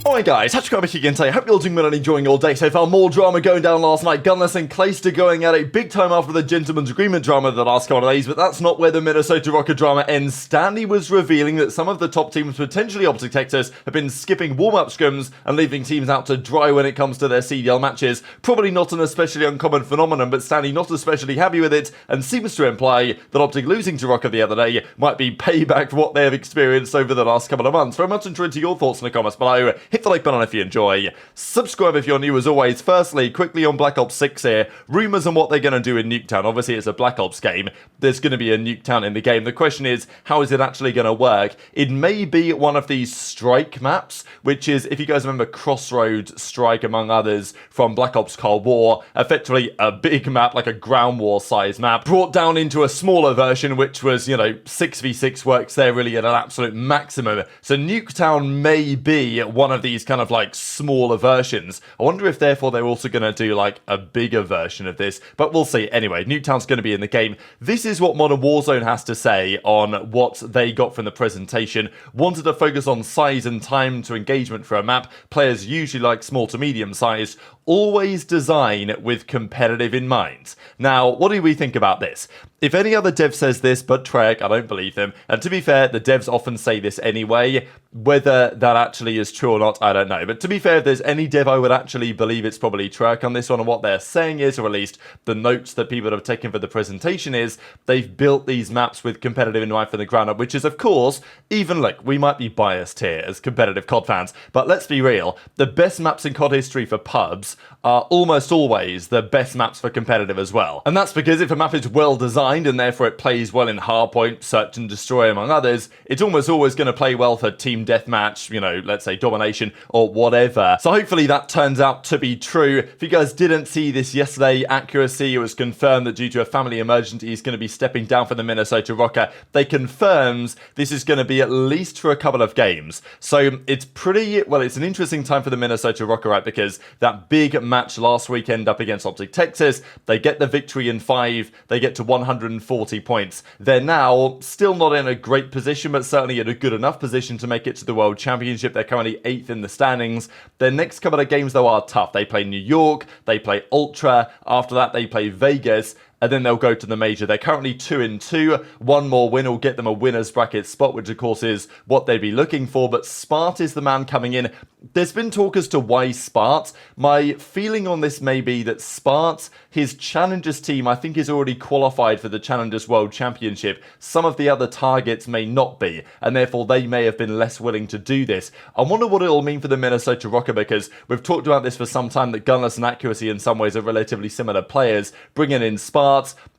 Alright guys, TacticalRab again today. Hope you're all doing well and enjoying your day so far. More drama going down last night. Gunless and Clayster going at it big time after the gentleman's agreement drama the last couple of days, but that's not where the Minnesota Rocket drama ends. Standy was revealing that some of the top teams, potentially OpTic Texas, have been skipping warm-up scrims and leaving teams out to dry when it comes to their CDL matches. Probably not an especially uncommon phenomenon, but Standy not especially happy with it and seems to imply that OpTic losing to Rocket the other day might be payback for what they have experienced over the last couple of months. Very much interested in your thoughts in the comments below. Hit the like button if you enjoy. Subscribe if you're new as always. Firstly, quickly on Black Ops 6 here. Rumours on what they're going to do in Nuketown. Obviously, it's a Black Ops game. There's going to be a Nuketown in the game. The question is, how is it actually going to work? It may be one of these strike maps, which is, if you guys remember Crossroads Strike, among others, from Black Ops Cold War, effectively a big map, like a ground war size map, brought down into a smaller version, which was, 6v6 works there really at an absolute maximum. So Nuketown may be one of these kind of like smaller versions. I wonder if therefore they're also going to do like a bigger version of this, but we'll see. Anyway, Nuketown's going to be in the game. This is what Modern Warzone has to say on what they got from the presentation. Wanted to focus on size and time to engagement for a map. Players usually like small to medium size. Always design with competitive in mind. Now, what do we think about this? If any other dev says this, but Treyarch, I don't believe them. And to be fair, the devs often say this anyway. Whether that actually is true or not, I don't know. But to be fair, if there's any dev I would actually believe, it's probably Treyarch on this one. And what they're saying is, or at least the notes that people have taken for the presentation is, they've built these maps with competitive in mind from the ground up, which is, of course, even, look, we might be biased here as competitive COD fans, but let's be real. The best maps in COD history for pubs are almost always the best maps for competitive as well. And that's because if a map is well designed and therefore it plays well in Hardpoint, Search and Destroy among others, it's almost always going to play well for team deathmatch, let's say domination or whatever. So hopefully that turns out to be true. If you guys didn't see this yesterday, Accuracy, it was confirmed that due to a family emergency he's going to be stepping down from the Minnesota Rocket. They confirms this is going to be at least for a couple of games. So it's it's an interesting time for the Minnesota Rocket, right? Because that big match last weekend up against OpTic Texas, they get the victory in 5, they get to 140 points. They're now still not in a great position, but certainly in a good enough position to make it to the World Championship. They're currently 8th in the standings. Their next couple of games, though, are tough. They play New York, they play Ultra, after that they play Vegas, and then they'll go to the major. They're currently 2-2. One more win will get them a winner's bracket spot, which of course is what they'd be looking for. But Spart is the man coming in. There's been talk as to why Spart. My feeling on this may be that Spart, his Challengers team, I think is already qualified for the Challengers World Championship. Some of the other targets may not be, and therefore they may have been less willing to do this. I wonder what it'll mean for the Minnesota Rocket, because we've talked about this for some time, that Gunless and Accuracy in some ways are relatively similar players. Bringing in Spart,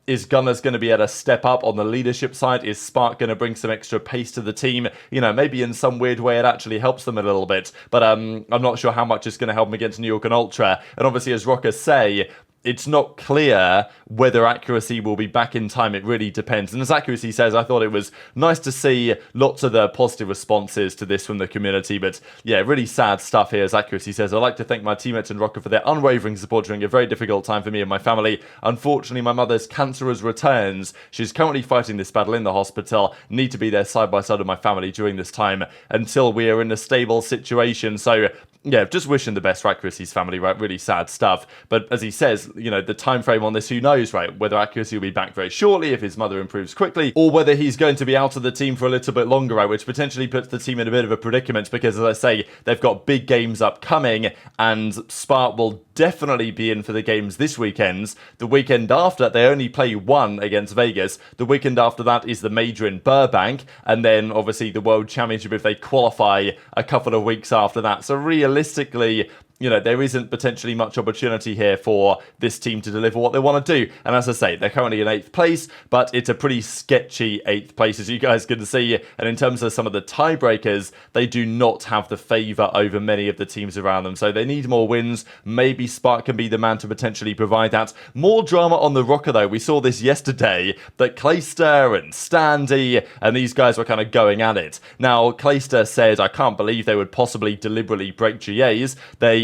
is Gunless going to be able to step up on the leadership side? Is Spark going to bring some extra pace to the team? Maybe in some weird way it actually helps them a little bit. But I'm not sure how much it's going to help them against New York and Ultra. And obviously, as Rockers say, it's not clear whether Accuracy will be back in time. It really depends. And as Accuracy says, I thought it was nice to see lots of the positive responses to this from the community. But yeah, really sad stuff here. As Accuracy says, I'd like to thank my teammates and Rocket for their unwavering support during a very difficult time for me and my family. Unfortunately, my mother's cancer has returned. She's currently fighting this battle in the hospital. Need to be there side by side with my family during this time until we are in a stable situation. So yeah, just wishing the best for Accuracy's family, right? Really sad stuff. But as he says, the time frame on this, who knows, right? Whether Accuracy will be back very shortly if his mother improves quickly, or whether he's going to be out of the team for a little bit longer, right? Which potentially puts the team in a bit of a predicament because, as I say, they've got big games upcoming, and Spark will definitely be in for the games this weekend. The weekend after, they only play one against Vegas. The weekend after that is the major in Burbank, and then obviously the World Championship if they qualify a couple of weeks after that. So realistically, there isn't potentially much opportunity here for this team to deliver what they want to do. And as I say, they're currently in 8th place, but it's a pretty sketchy 8th place, as you guys can see. And in terms of some of the tiebreakers, they do not have the favour over many of the teams around them. So they need more wins. Maybe Spark can be the man to potentially provide that. More drama on the Rocker, though. We saw this yesterday, that Clayster and Standy and these guys were kind of going at it. Now, Clayster said, I can't believe they would possibly deliberately break GAs.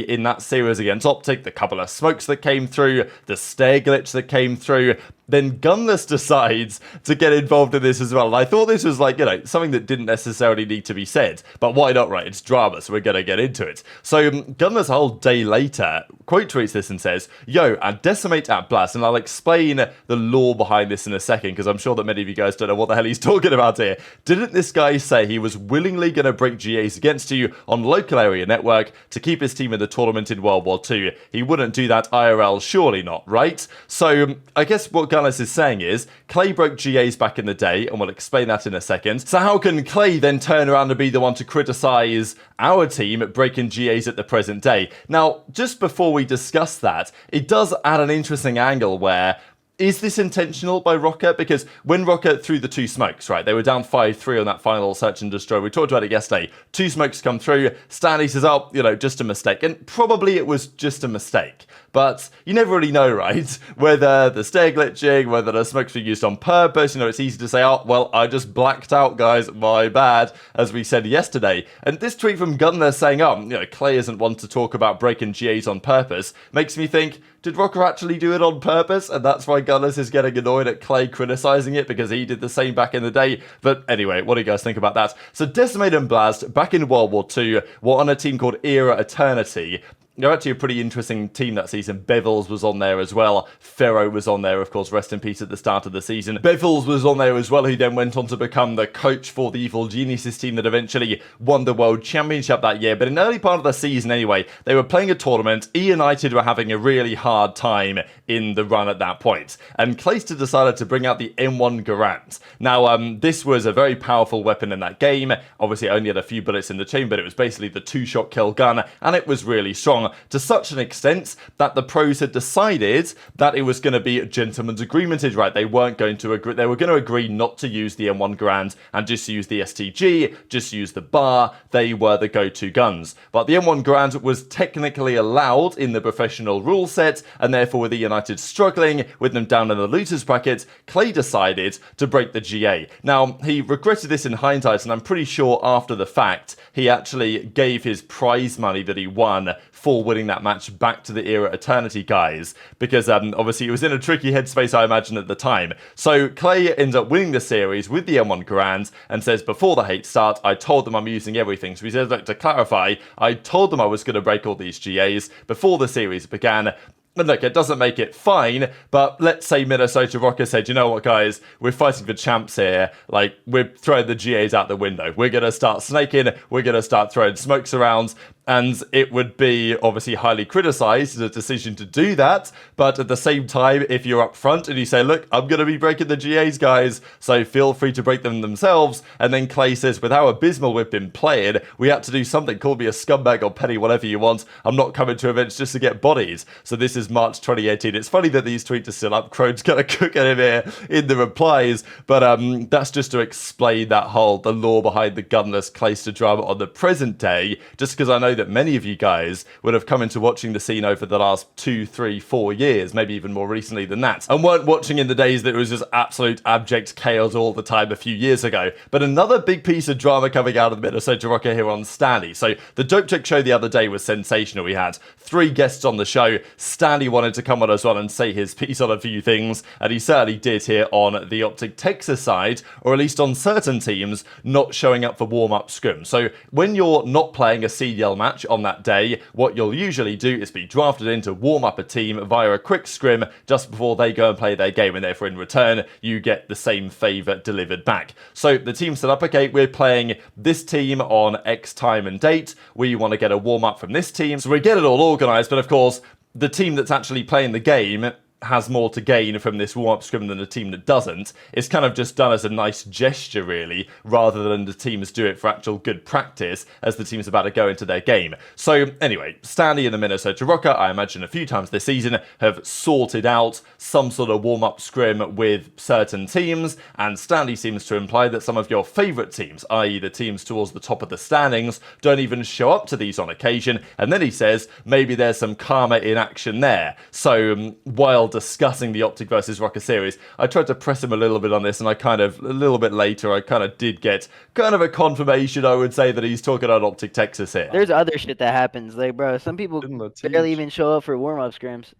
In that series against OpTic, the couple of smokes that came through, the stair glitch that came through, then Gunless decides to get involved in this as well. And I thought this was like, something that didn't necessarily need to be said, but why not, right? It's drama, so we're going to get into it. So Gunless a whole day later quote tweets this and says, yo, I decimate aBeZy, and I'll explain the lore behind this in a second, because I'm sure that many of you guys don't know what the hell he's talking about here. Didn't this guy say he was willingly going to break GAs against you on local area network to keep his team in the tournament in World War II? He wouldn't do that IRL, surely not, right? So I guess what Gunless is saying is, Clay broke GAs back in the day, and we'll explain that in a second. So how can Clay then turn around and be the one to criticize our team breaking GAs at the present day? Now, just before we discuss that, it does add an interesting angle where, is this intentional by Rocket? Because when Rocket threw the two smokes, right, they were down 5-3 on that final search and destroy. We talked about it yesterday. Two smokes come through. Standy says, oh, just a mistake. And probably it was just a mistake. But you never really know, right? Whether the stair glitching, whether the smokes were used on purpose. It's easy to say, oh, well, I just blacked out, guys. My bad, as we said yesterday. And this tweet from Gunless saying, oh, Clay isn't one to talk about breaking GAs on purpose, makes me think, did Rocker actually do it on purpose? And that's why Gunless is getting annoyed at Clay criticizing it, because he did the same back in the day. But anyway, what do you guys think about that? So Decimate and Blast, back in World War II, were on a team called Era Eternity. They're actually a pretty interesting team that season. Bevels was on there as well. Pharaoh was on there, of course, rest in peace at the start of the season. Bevels was on there as well, who then went on to become the coach for the Evil Geniuses team that eventually won the World Championship that year. But in the early part of the season anyway, they were playing a tournament. United were having a really hard time in the run at that point. And Clayster decided to bring out the M1 Garand. Now, this was a very powerful weapon in that game. Obviously, it only had a few bullets in the chamber, but it was basically the two-shot kill gun, and it was really strong. To such an extent that the pros had decided that it was going to be a gentleman's agreemented, right? They weren't going to agree. They were going to agree not to use the M1 Garand and just use the STG, just use the bar. They were the go-to guns. But the M1 Garand was technically allowed in the professional rule set, and therefore with the United struggling, with them down in the looters bracket, Clay decided to break the GA. Now, he regretted this in hindsight, and I'm pretty sure after the fact, he actually gave his prize money that he won for winning that match back to the Era Eternity guys, because obviously it was in a tricky headspace, I imagine, at the time. So Clay ends up winning the series with the M1 Garand and says, before the hate start, I told them I'm using everything. So he says, look, to clarify, I told them I was going to break all these GAs before the series began. And look, it doesn't make it fine, but let's say Minnesota Rocker said, you know what, guys, we're fighting for champs here. Like, we're throwing the GAs out the window. We're going to start snaking. We're going to start throwing smokes around. And it would be obviously highly criticized, the decision to do that. But at the same time, if you're up front and you say, look, I'm going to be breaking the GAs, guys, so feel free to break them themselves. And then Clay says, with how abysmal we've been playing, we had to do something. Call me a scumbag or petty, whatever you want. I'm not coming to events just to get bodies. So this is March 2018. It's funny that these tweets are still up. Crone's going to cook at him here in the replies. But that's just to explain that the lore behind the Gunless Clayster drama on the present day, just because I know that many of you guys would have come into watching the scene over the last 2, 3, 4 years, maybe even more recently than that, and weren't watching in the days that it was just absolute abject chaos all the time a few years ago. But another big piece of drama coming out of the Minnesota Rocker here on Standy. So the Dope Check show the other day was sensational. We had 3 guests on the show. Standy wanted to come on as well and say his piece on a few things, and he certainly did here on the OpTic Texas side, or at least on certain teams not showing up for warm-up scrim. So when you're not playing a CDL match on that day, what you'll usually do is be drafted in to warm up a team via a quick scrim just before they go and play their game, and therefore in return you get the same favour delivered back. So the team said up, okay, we're playing this team on X time and date, we want to get a warm up from this team, so we get it all organised. But of course the team that's actually playing the game has more to gain from this warm-up scrim than a team that doesn't. It's kind of just done as a nice gesture, really, rather than the teams do it for actual good practice as the team's about to go into their game. So anyway, Standy and the Minnesota Rocker, I imagine a few times this season, have sorted out some sort of warm-up scrim with certain teams, and Standy seems to imply that some of your favourite teams, i.e. the teams towards the top of the standings, don't even show up to these on occasion, and then he says maybe there's some karma in action there. So while discussing the OpTic versus Rocker series, I tried to press him a little bit on this, and a little bit later, I kind of did get kind of a confirmation, I would say, that he's talking about OpTic Texas here. There's other shit that happens, like, bro, some people barely even show up for warm-up scrims.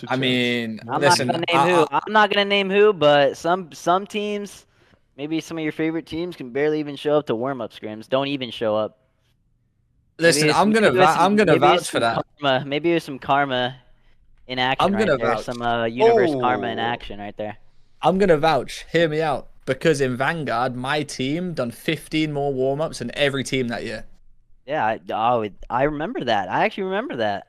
I mean, listen, I'm not gonna name who, but some teams, maybe some of your favorite teams, can barely even show up to warm-up scrims. Don't even show up. Listen, I'm gonna vouch for that. Maybe there's some karma in action right there. Vouch. Some universe karma in action right there. I'm gonna vouch. Hear me out. Because in Vanguard, my team done 15 more warm-ups than every team that year. Yeah, I remember that. I actually remember that.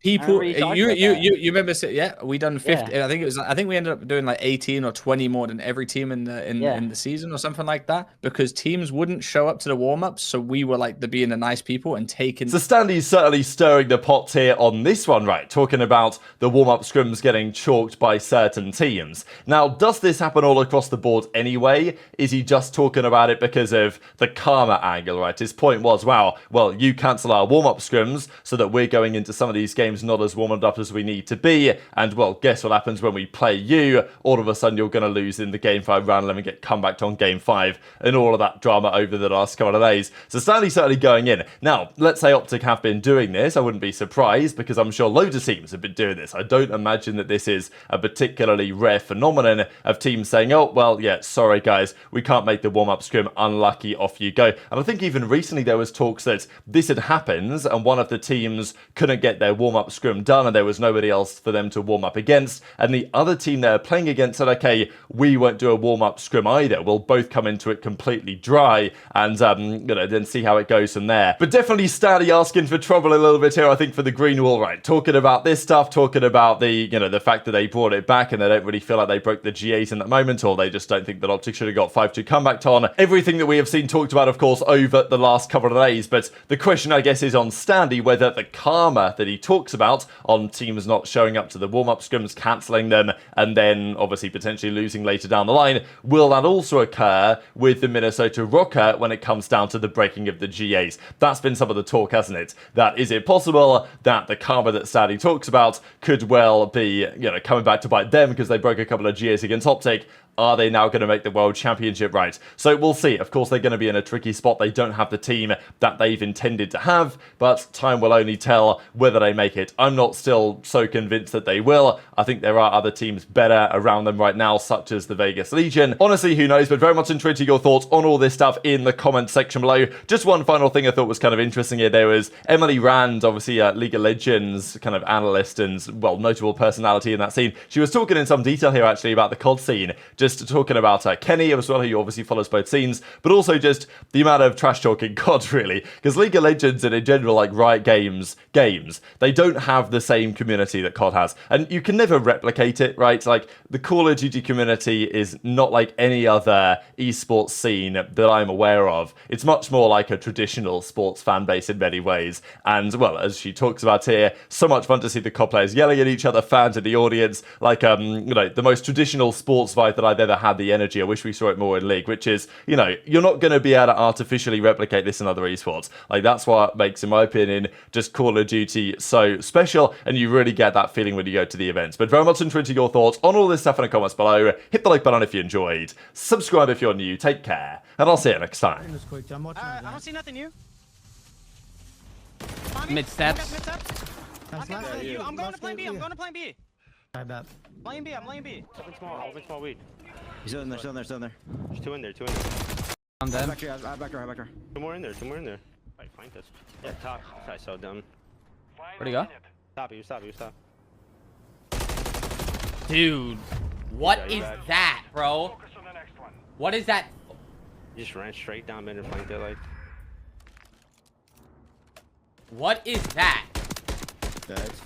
People, you remember? Yeah, we done 50. Yeah. I think we ended up doing like 18 or 20 more than every team in the season or something like that. Because teams wouldn't show up to the warm ups, so we were like being the nice people and taking. So Standy's certainly stirring the pot here on this one, right? Talking about the warm up scrims getting chalked by certain teams. Now, does this happen all across the board anyway? Is he just talking about it because of the karma angle, right? His point was, wow, well, you cancel our warm up scrims so that we're going into some of these games not as warmed up as we need to be, and well, guess what happens when we play you? All of a sudden you're going to lose in the game 5 round 11, get comebacked on game 5, and all of that drama over the last couple of days. So Standy's certainly going in. Now, let's say OpTic have been doing this. I wouldn't be surprised, because I'm sure loads of teams have been doing this. I don't imagine that this is a particularly rare phenomenon of teams saying, oh, well, yeah, sorry guys, we can't make the warm-up scrim, unlucky, off you go. And I think even recently there was talks that this had happened, and one of the teams couldn't get their warm-up scrim done and there was nobody else for them to warm up against, and the other team they're playing against said, okay, we won't do a warm-up scrim either, we'll both come into it completely dry and then see how it goes from there. But definitely Standy asking for trouble a little bit here, I think, for the green wall, right? Talking about this stuff, talking about the the fact that they brought it back and they don't really feel like they broke the G8 in that moment, or they just don't think that OpTic should have got 5-2 comebacked on. Everything that we have seen talked about, of course, over the last couple of days, but the question, I guess, is on Standy whether the karma that he talks about on teams not showing up to the warm-up scrims, cancelling them, and then obviously potentially losing later down the line, will that also occur with the Minnesota Rocket when it comes down to the breaking of the GAs? That's been some of the talk, hasn't it? That is it possible that the karma that Standy talks about could well be, coming back to bite them because they broke a couple of GAs against OpTic? Are they now going to make the World Championship, right? So we'll see. Of course, they're going to be in a tricky spot. They don't have the team that they've intended to have, but time will only tell whether they make it. I'm not still so convinced that they will. I think there are other teams better around them right now, such as the Vegas Legion. Honestly, who knows, but very much intrigued to your thoughts on all this stuff in the comment section below. Just one final thing I thought was kind of interesting here. There was Emily Rand, obviously a League of Legends kind of analyst and, well, notable personality in that scene. She was talking in some detail here, actually, about the COD scene. Just talking about Kenny as well, who obviously follows both scenes, but also just the amount of trash talking COD, really. Because League of Legends and in general, like Riot games, they don't have the same community that COD has. And you can never replicate it, right? Like, the Call of Duty community is not like any other esports scene that I'm aware of. It's much more like a traditional sports fan base in many ways. And, well, as she talks about here, so much fun to see the COD players yelling at each other, fans in the audience, like, the most traditional sports vibe that I've ever had. The energy, I wish we saw it more in League, which is, you're not going to be able to artificially replicate this in other esports. Like, that's what makes, in my opinion, just Call of Duty so special, and you really get that feeling when you go to the events. But very much intrigued to your thoughts on all this stuff in the comments below. Hit the like button if you enjoyed, subscribe if you're new, take care, and I'll see you next time. I don't see nothing new. Mid steps. I'm going to plan B. I'm going to plan B. I bet. Lane B. I'm lane B. Open small weed. He's still in there. There's There's two in there. I'm dead. Back here. Two more in there. Alright, find this. Yeah, top. I so dumb. Where'd he go? Stop. Dude, what is that, bro? What is that? You just ran straight down mid and flanked it like. What is that? Yeah, it's